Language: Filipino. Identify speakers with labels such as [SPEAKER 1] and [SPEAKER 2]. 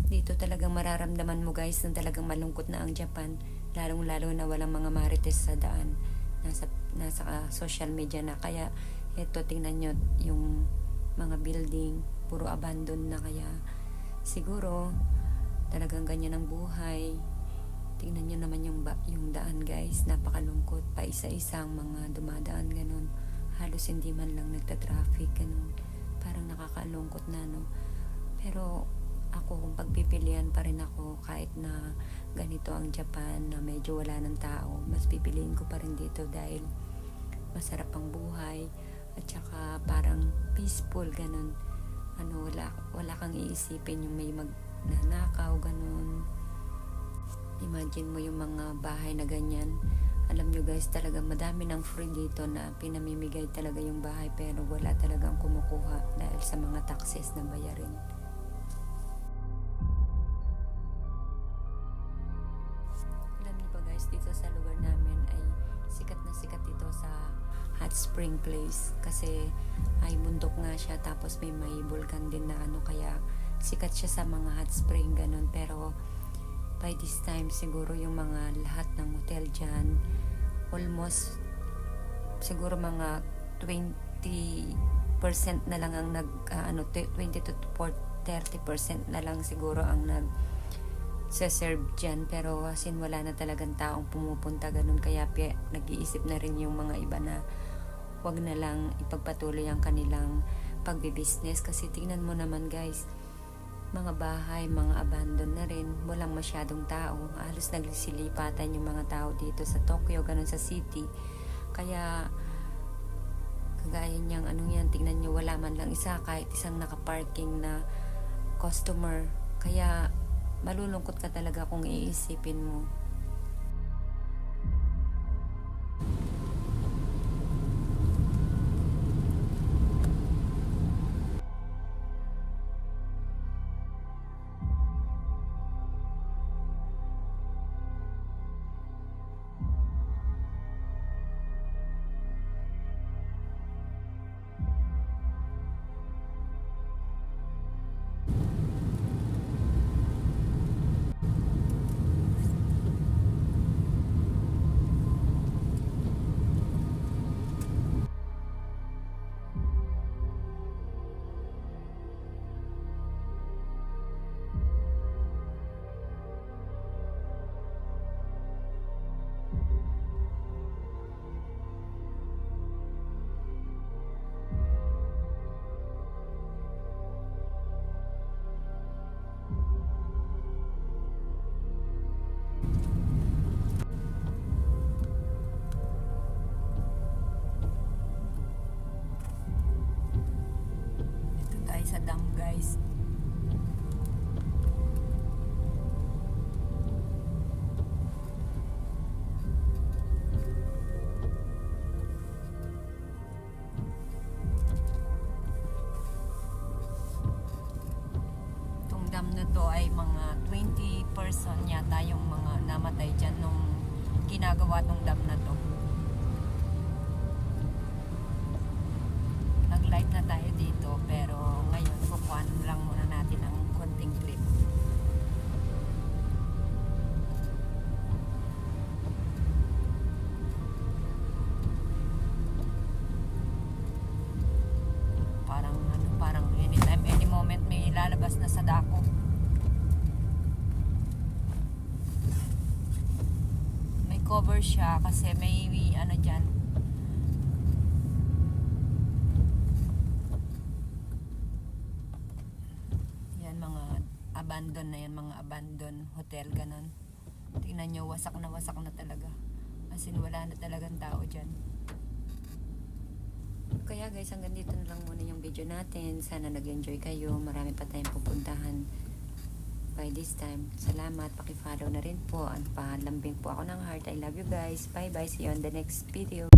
[SPEAKER 1] Dito talagang mararamdaman mo guys na talagang malungkot na ang Japan, lalong-lalo na walang mga marites sa daan. Nasa social media na, kaya eto tingnan nyo yung mga building, puro abandon na, kaya siguro talagang ganyan ang buhay. Tingnan nyo naman yung daan guys, napakalungkot, pa isa-isang mga dumadaan ganun, halos hindi man lang nagta-traffic ganun, parang nakakalungkot na, no? Pero ako, kung pagpipilian pa rin ako, kahit na ganito ang Japan na medyo wala ng tao, mas pipiliin ko pa rin dito dahil masarap ang buhay at saka parang peaceful ganun. Wala kang iisipin yung may magnanakaw ganun. Imagine mo yung mga bahay na ganyan. Alam nyo guys, talaga madami ng free dito na pinamimigay talaga yung bahay, pero wala talagang kumukuha dahil sa mga taxes na bayarin. Dito sa lugar namin ay sikat na sikat dito sa hot spring place, kasi ay bundok nga siya, tapos may vulkan din na kaya sikat siya sa mga hot spring ganun. Pero by this time siguro yung mga lahat ng hotel dyan, almost siguro mga 20% na lang ang 20 to 30% na lang siguro ang serve dyan, pero as in wala na talagang taong pumupunta ganun, kaya nag-iisip na rin yung mga iba na wag na lang ipagpatuloy ang kanilang pagbibusiness, kasi tingnan mo naman guys, mga bahay, mga abandon na rin, walang masyadong tao, halos nagsilipatan yung mga tao dito sa Tokyo, ganun sa city. Kaya kagaya niyang yan, tingnan niyo, wala man lang isa, kahit isang nakaparking na customer, kaya malulungkot ka talaga kung iisipin mo. Sa dam guys, itong dam na to ay mga 20 person yata yung mga namatay dyan nung ginagawa tong dam na to. Nag-live na tayo dito, pero ngayon kukuha lang muna natin ang konting clip. Parang anytime, any moment may lalabas na sa dako. May cover siya kasi may dyan. Abandon na yan, mga abandon hotel ganun. Tingnan nyo, wasak na talaga, as in wala na talagang tao dyan. Kaya guys, hanggang dito na lang muna yung video natin. Sana nag-enjoy kayo, marami pa tayong pupuntahan by this time. Salamat, paki-follow na rin po, at palambing po ako ng heart. I love you guys, bye bye, see you on the next video.